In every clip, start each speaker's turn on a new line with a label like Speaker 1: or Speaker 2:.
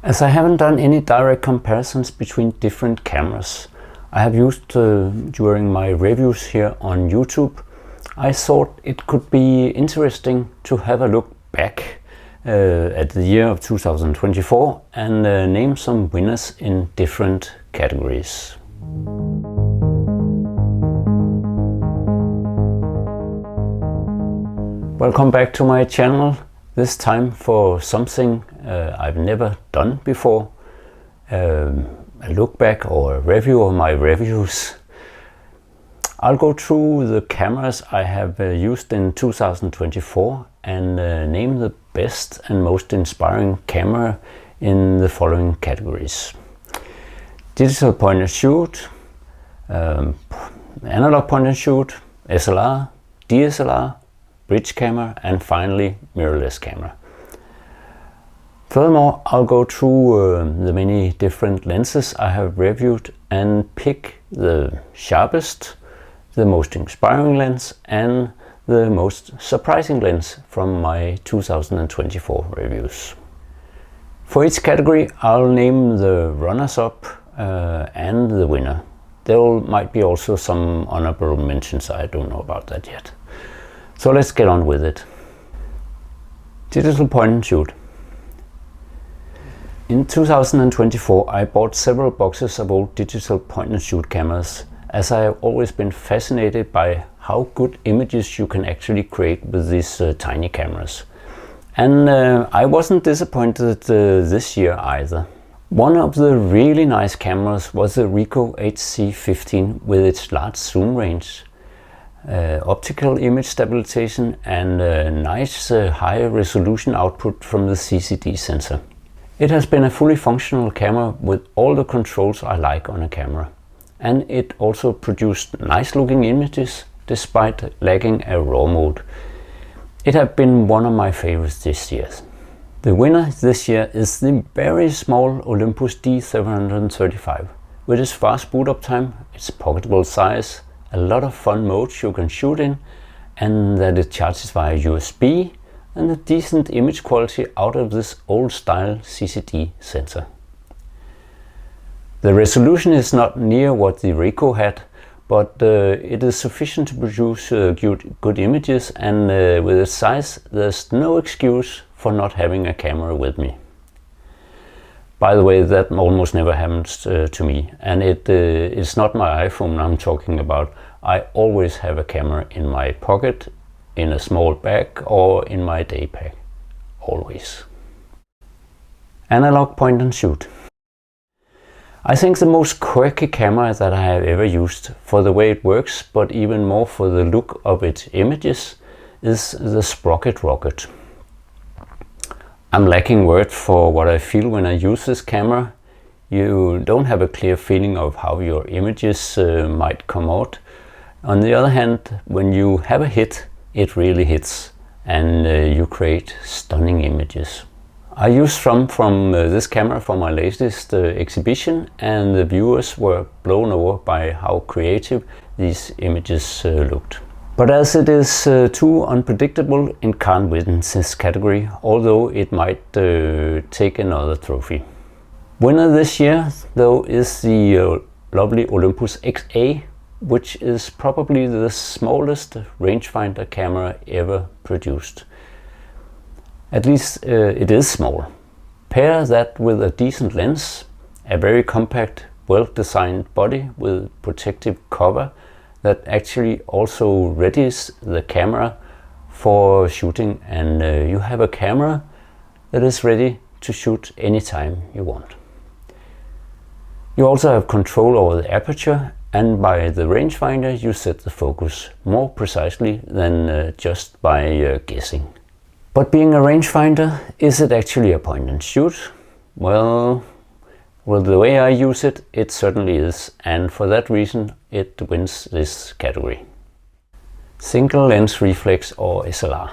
Speaker 1: As I haven't done any direct comparisons between different cameras I have used during my reviews here on YouTube, I thought it could be interesting to have a look back at the year of 2024 and name some winners in different categories. Welcome back to my channel, this time for something I've never done before, a look back or a review of my reviews. I'll go through the cameras I have used in 2024 and name the best and most inspiring camera in the following categories: digital point and shoot, analog point and shoot, SLR, DSLR, bridge camera, and finally mirrorless camera. Furthermore, I'll go through the many different lenses I have reviewed and pick the sharpest, the most inspiring lens and the most surprising lens from my 2024 reviews. For each category I'll name the runners-up and the winner. There might be also some honorable mentions, I don't know about that yet. So let's get on with it. Digital point and shoot. In 2024 I bought several boxes of old digital point and shoot cameras, as I have always been fascinated by how good images you can actually create with these tiny cameras. And I wasn't disappointed this year either. One of the really nice cameras was the Ricoh HC15 with its large zoom range, optical image stabilization and a nice high resolution output from the CCD sensor. It has been a fully functional camera with all the controls I like on a camera. And it also produced nice looking images despite lacking a RAW mode. It has been one of my favorites this year. The winner this year is the very small Olympus D735. With its fast boot up time, its pocketable size, a lot of fun modes you can shoot in, and that it charges via USB, and a decent image quality out of this old style CCD sensor. The resolution is not near what the Ricoh had, but it is sufficient to produce good images, and with its size there's no excuse for not having a camera with me. By the way, that almost never happens to me, and it's not my iPhone I'm talking about. I always have a camera in my pocket, in a small bag or in my day pack, always. Analog point and shoot. I think the most quirky camera that I have ever used, for the way it works, but even more for the look of its images, is the Sprocket Rocket. I'm lacking words for what I feel when I use this camera. You don't have a clear feeling of how your images might come out. On the other hand, when you have a hit, it really hits, and you create stunning images. I used some from this camera for my latest exhibition, and the viewers were blown away by how creative these images looked. But as it is too unpredictable, it can't win this category, although it might take another trophy. Winner this year, though, is the lovely Olympus XA, which is probably the smallest rangefinder camera ever produced. At least it is small. Pair that with a decent lens, a very compact, well-designed body with protective cover that actually also readies the camera for shooting, and you have a camera that is ready to shoot anytime you want. You also have control over the aperture, and by the rangefinder you set the focus more precisely than just by guessing. But being a rangefinder, is it actually a point and shoot? Well, the way I use it, it certainly is, and for that reason it wins this category. Single lens reflex, or SLR.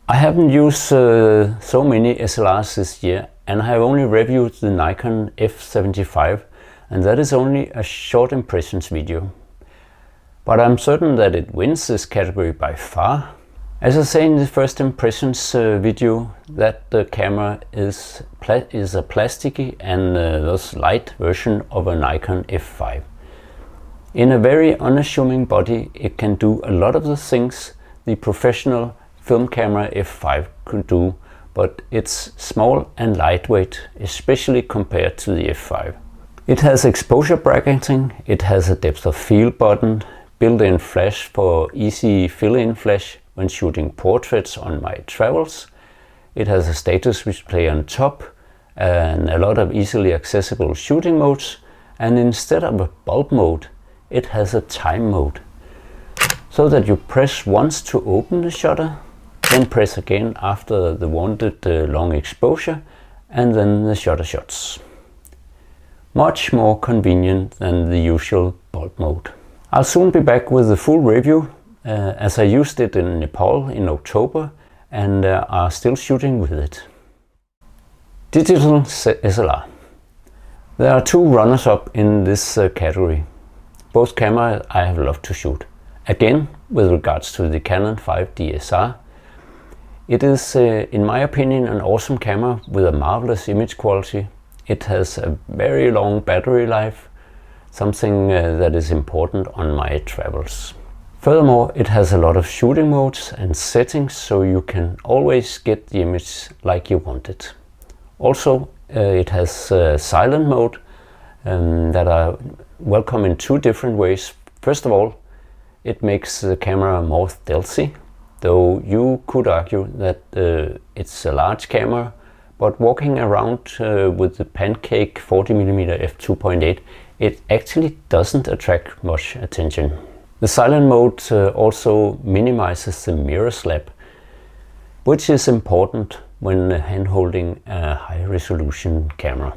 Speaker 1: I haven't used so many SLRs this year, and I have only reviewed the Nikon F75, and that is only a short impressions video. But I'm certain that it wins this category by far. As I say in the first impressions video, that the camera is a plasticky and thus light version of a Nikon F5. In a very unassuming body, it can do a lot of the things the professional film camera F5 could do, but it's small and lightweight, especially compared to the F5. It has exposure bracketing, it has a depth of field button, built-in flash for easy fill-in flash when shooting portraits on my travels. It has a status display on top and a lot of easily accessible shooting modes, and instead of a bulb mode, it has a time mode, so that you press once to open the shutter, then press again after the wanted long exposure, and then the shutter shuts. Much more convenient than the usual bulb mode. I'll soon be back with the full review, as I used it in Nepal in October and are still shooting with it. Digital SLR. There are two runners-up in this category. Both cameras I have loved to shoot. Again, with regards to the Canon 5 DSLR, it is, in my opinion, an awesome camera with a marvelous image quality. It has a very long battery life, something that is important on my travels. Furthermore, it has a lot of shooting modes and settings, so you can always get the image like you want it. Also, it has silent mode that are welcome in two different ways. First of all, it makes the camera more stealthy, though you could argue that it's a large camera, but walking around with the pancake 40mm f2.8, it actually doesn't attract much attention. The silent mode also minimizes the mirror slap, which is important when hand-holding a high-resolution camera.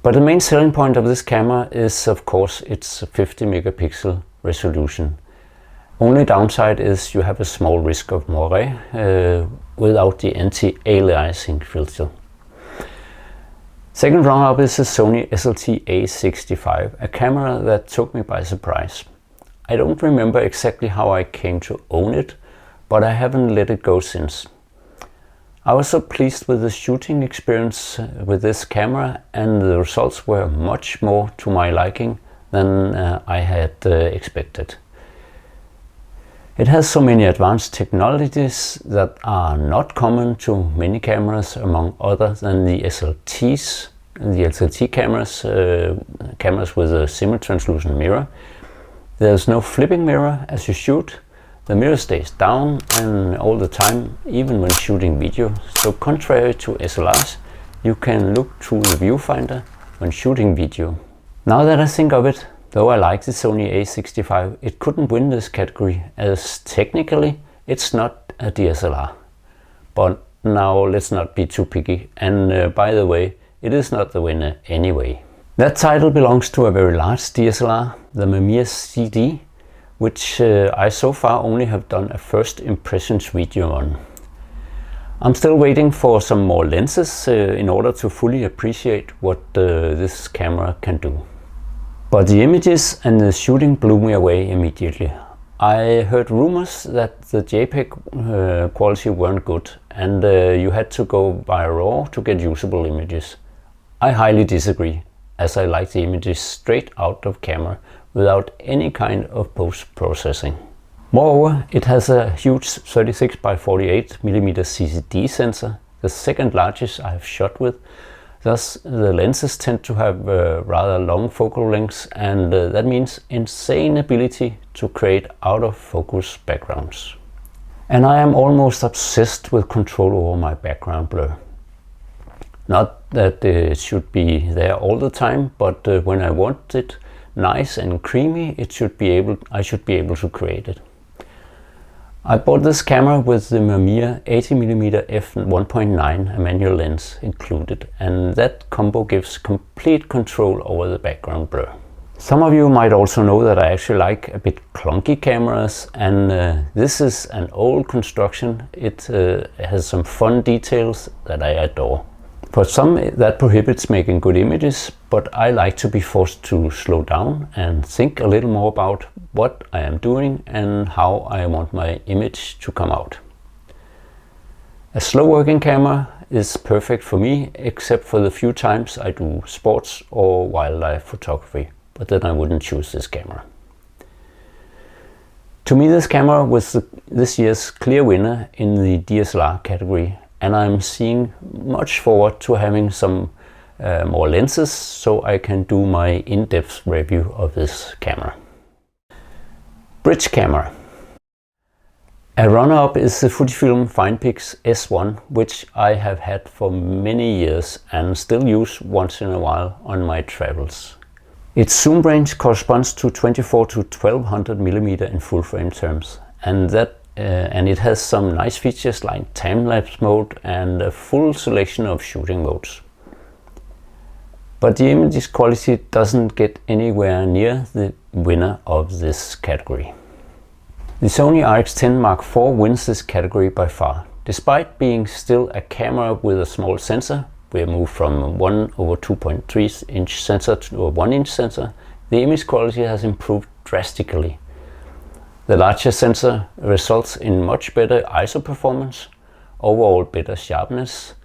Speaker 1: But the main selling point of this camera is, of course, its 50 megapixel resolution. Only downside is you have a small risk of moire without the anti-aliasing filter. Second runner-up is the Sony SLT-A65, a camera that took me by surprise. I don't remember exactly how I came to own it, but I haven't let it go since. I was so pleased with the shooting experience with this camera, and the results were much more to my liking than I had expected. It has so many advanced technologies that are not common to many cameras, among other than the SLTs, the SLT cameras, cameras with a semi-translucent mirror. There's no flipping mirror as you shoot. The mirror stays down and all the time, even when shooting video. So contrary to SLRs, you can look through the viewfinder when shooting video. Now that I think of it, though I like the Sony A65, it couldn't win this category, as technically it's not a DSLR. But now let's not be too picky, and by the way, it is not the winner anyway. That title belongs to a very large DSLR, the Mirrorless CD, which I so far only have done a first impressions video on. I'm still waiting for some more lenses in order to fully appreciate what this camera can do. But the images and the shooting blew me away immediately. I heard rumors that the JPEG quality weren't good, and you had to go via RAW to get usable images. I highly disagree, as I like the images straight out of camera without any kind of post-processing. Moreover, it has a huge 36x48mm CCD sensor, the second largest I have shot with. Thus, the lenses tend to have rather long focal lengths, and that means insane ability to create out-of-focus backgrounds. And I am almost obsessed with control over my background blur. Not that it should be there all the time, but when I want it nice and creamy, I should be able to create it. I bought this camera with the Mirrorless 80mm f1.9, a manual lens included, and that combo gives complete control over the background blur. Some of you might also know that I actually like a bit clunky cameras, and this is an old construction. It has some fun details that I adore. For some, that prohibits making good images, but I like to be forced to slow down and think a little more about what I am doing and how I want my image to come out. A slow working camera is perfect for me, except for the few times I do sports or wildlife photography, but then I wouldn't choose this camera. To me, this camera was this year's clear winner in the DSLR category, and I'm seeing much forward to having some more lenses so I can do my in-depth review of this camera. Bridge camera. A runner-up is the Fujifilm FinePix S1, which I have had for many years and still use once in a while on my travels. Its zoom range corresponds to 24 to 1200 mm in full frame terms, and it has some nice features like time-lapse mode and a full selection of shooting modes. But the image quality doesn't get anywhere near the winner of this category. The Sony RX10 Mark IV wins this category by far. Despite being still a camera with a small sensor, we have moved from 1/2.3 inch sensor to a 1 inch sensor, the image quality has improved drastically. The larger sensor results in much better ISO performance, overall better sharpness,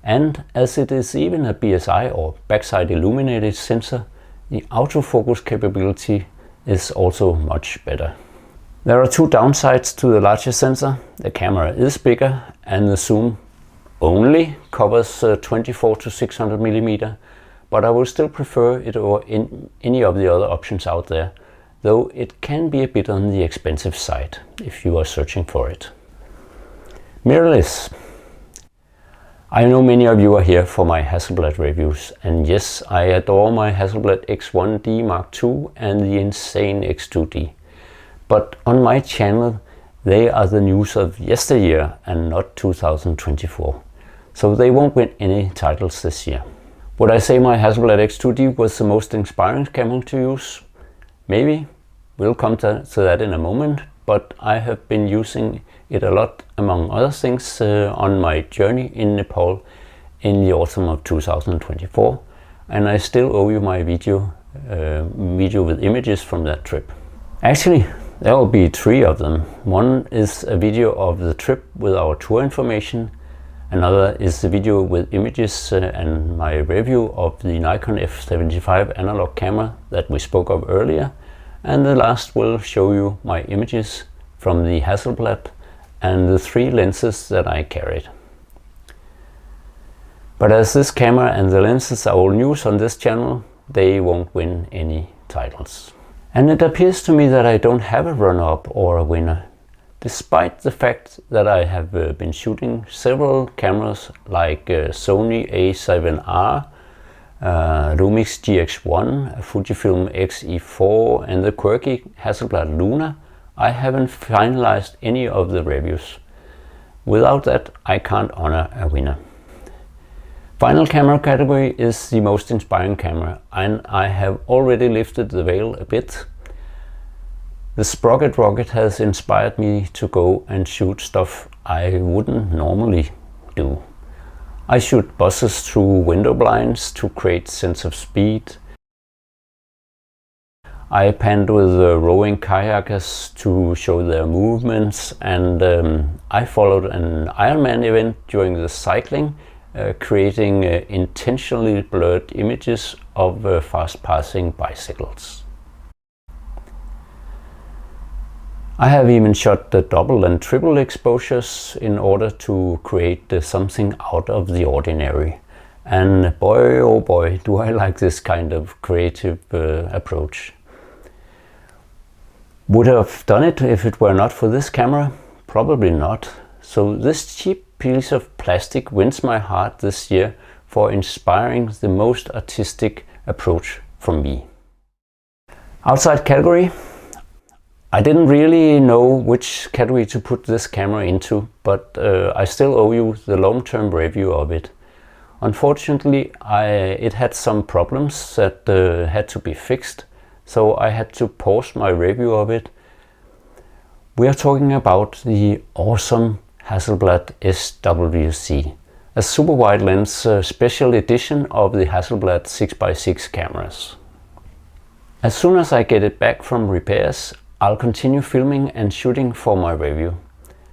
Speaker 1: and as it is even a BSI or backside illuminated sensor, the autofocus capability is also much better. There are two downsides to the larger sensor. The camera is bigger and the zoom only covers 24 to 600 mm, but I will still prefer it over any of the other options out there, though it can be a bit on the expensive side if you are searching for it. Mirrorless. I know many of you are here for my Hasselblad reviews, and yes, I adore my Hasselblad X1D Mark II and the insane X2D. But on my channel, they are the news of yesteryear and not 2024. So they won't win any titles this year. Would I say my Hasselblad X2D was the most inspiring camera to use? Maybe. We'll come to that in a moment, but I have been using it a lot, among other things, on my journey in Nepal in the autumn of 2024, and I still owe you my video with images from that trip. Actually, there will be three of them. One is a video of the trip with our tour information, another is the video with images and my review of the Nikon F75 analog camera that we spoke of earlier, and the last will show you my images from the Hasselblad and the three lenses that I carried. But as this camera and the lenses are all news on this channel, they won't win any titles. And it appears to me that I don't have a runner-up or a winner, despite the fact that I have been shooting several cameras like Sony A7R, Lumix GX1, Fujifilm X-E4 and the quirky Hasselblad Luna. I haven't finalized any of the reviews. Without that, I can't honor a winner. Final camera category is the most inspiring camera, and I have already lifted the veil a bit. The Sprocket Rocket has inspired me to go and shoot stuff I wouldn't normally do. I shoot buses through window blinds to create sense of speed. I panned with rowing kayakers to show their movements, and I followed an Ironman event during the cycling, creating intentionally blurred images of fast-passing bicycles. I have even shot the double and triple exposures in order to create something out of the ordinary. And boy, oh boy, do I like this kind of creative approach. Would I have done it if it were not for this camera? Probably not. So this cheap piece of plastic wins my heart this year for inspiring the most artistic approach from me. Outside category. I didn't really know which category to put this camera into, but I still owe you the long-term review of it. Unfortunately, it had some problems that had to be fixed, so I had to pause my review of it. We are talking about the awesome Hasselblad SWC, a super wide lens special edition of the Hasselblad 6x6 cameras. As soon as I get it back from repairs, I'll continue filming and shooting for my review.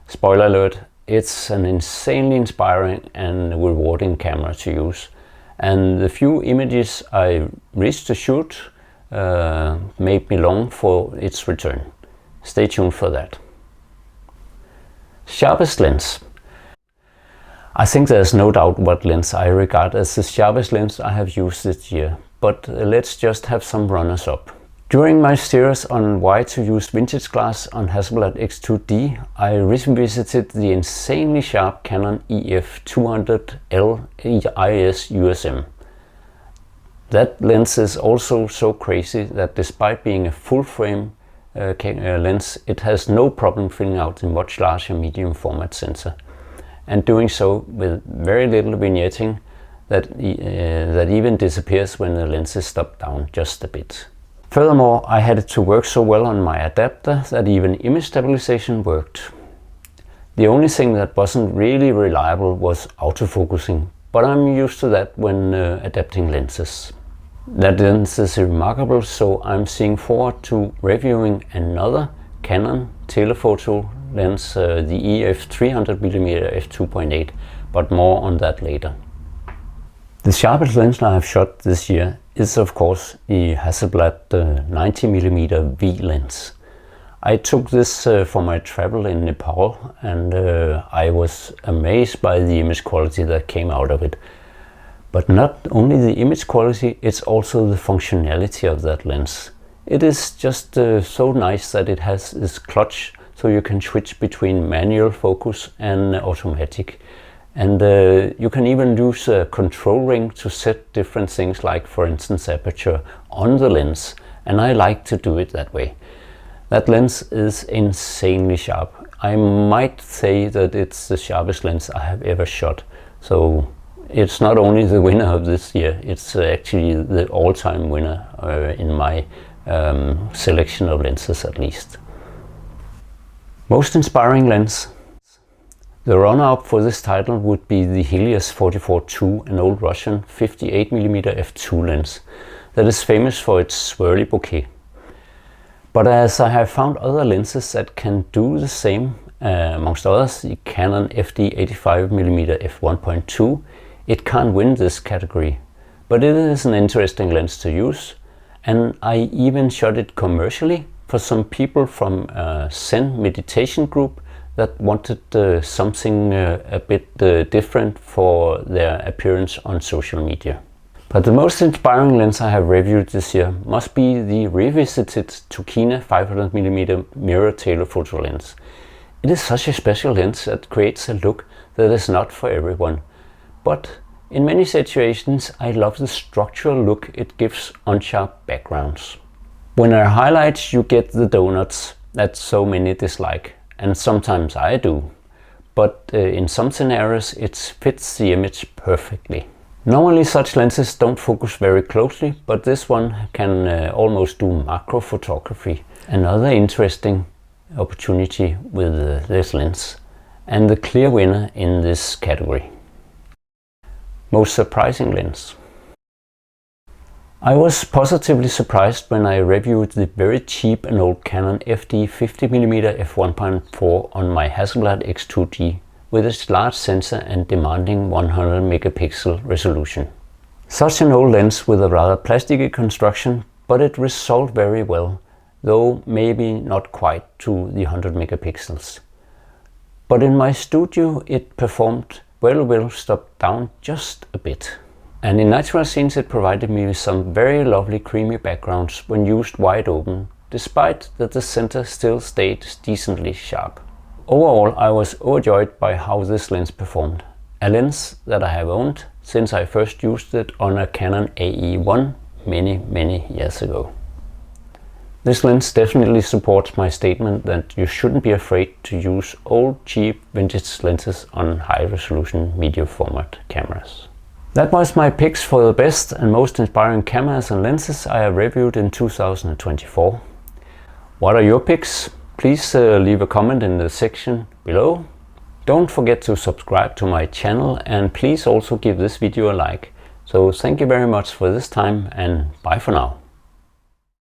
Speaker 1: Spoiler alert, it's an insanely inspiring and rewarding camera to use. And the few images I reached to shoot made me long for its return. Stay tuned for that. Sharpest lens. I think there's no doubt what lens I regard as the sharpest lens I have used this year, but let's just have some runners up. During my series on why to use vintage glass on Hasselblad X2D, I revisited the insanely sharp Canon EF200L IS USM. That lens is also so crazy that despite being a full frame lens, it has no problem filling out the much larger medium format sensor, and doing so with very little vignetting that even disappears when the lens is stopped down just a bit. Furthermore, I had it to work so well on my adapter that even image stabilization worked. The only thing that wasn't really reliable was autofocusing, but I'm used to that when adapting lenses. That lens is remarkable, so I'm seeing forward to reviewing another Canon telephoto lens, the EF 300mm f2.8, but more on that later. The sharpest lens I have shot this year is of course the Hasselblad 90mm V lens. I took this for my travel in Nepal, and I was amazed by the image quality that came out of it. But not only the image quality, it's also the functionality of that lens. It is just so nice that it has this clutch, so you can switch between manual focus and automatic. And you can even use a control ring to set different things, like for instance aperture, on the lens, and I like to do it that way. That lens is insanely sharp. I might say that it's the sharpest lens I have ever shot. So it's not only the winner of this year, it's actually the all-time winner in my selection of lenses at least. Most inspiring lens. The runner-up for this title would be the Helios 44-2, an old Russian 58mm f2 lens that is famous for its swirly bokeh. But as I have found other lenses that can do the same, amongst others the Canon FD 85mm f1.2, it can't win this category. But it is an interesting lens to use, and I even shot it commercially for some people from a Zen meditation group that wanted something a bit different for their appearance on social media. But the most inspiring lens I have reviewed this year must be the revisited Tokina 500mm mirror telephoto lens. It is such a special lens that creates a look that is not for everyone. But in many situations I love the structural look it gives on sharp backgrounds. When I highlight, you get the donuts that so many dislike. And sometimes I do, but in some scenarios it fits the image perfectly. Normally such lenses don't focus very closely, but this one can almost do macro photography. Another interesting opportunity with this lens, and the clear winner in this category. Most surprising lens. I was positively surprised when I reviewed the very cheap and old Canon FD 50mm f1.4 on my Hasselblad X2D with its large sensor and demanding 100 megapixel resolution. Such an old lens with a rather plasticky construction, but it resolved very well, though maybe not quite to the 100 megapixels. But in my studio it performed well, stopped down just a bit. And in natural scenes it provided me with some very lovely creamy backgrounds when used wide open, despite that the center still stayed decently sharp. Overall, I was overjoyed by how this lens performed. A lens that I have owned since I first used it on a Canon AE1 many years ago. This lens definitely supports my statement that you shouldn't be afraid to use old cheap vintage lenses on high resolution medium format cameras. That was my picks for the best and most inspiring cameras and lenses I have reviewed in 2024. What are your picks? Please leave a comment in the section below. Don't forget to subscribe to my channel, and please also give this video a like. So thank you very much for this time, and bye for now.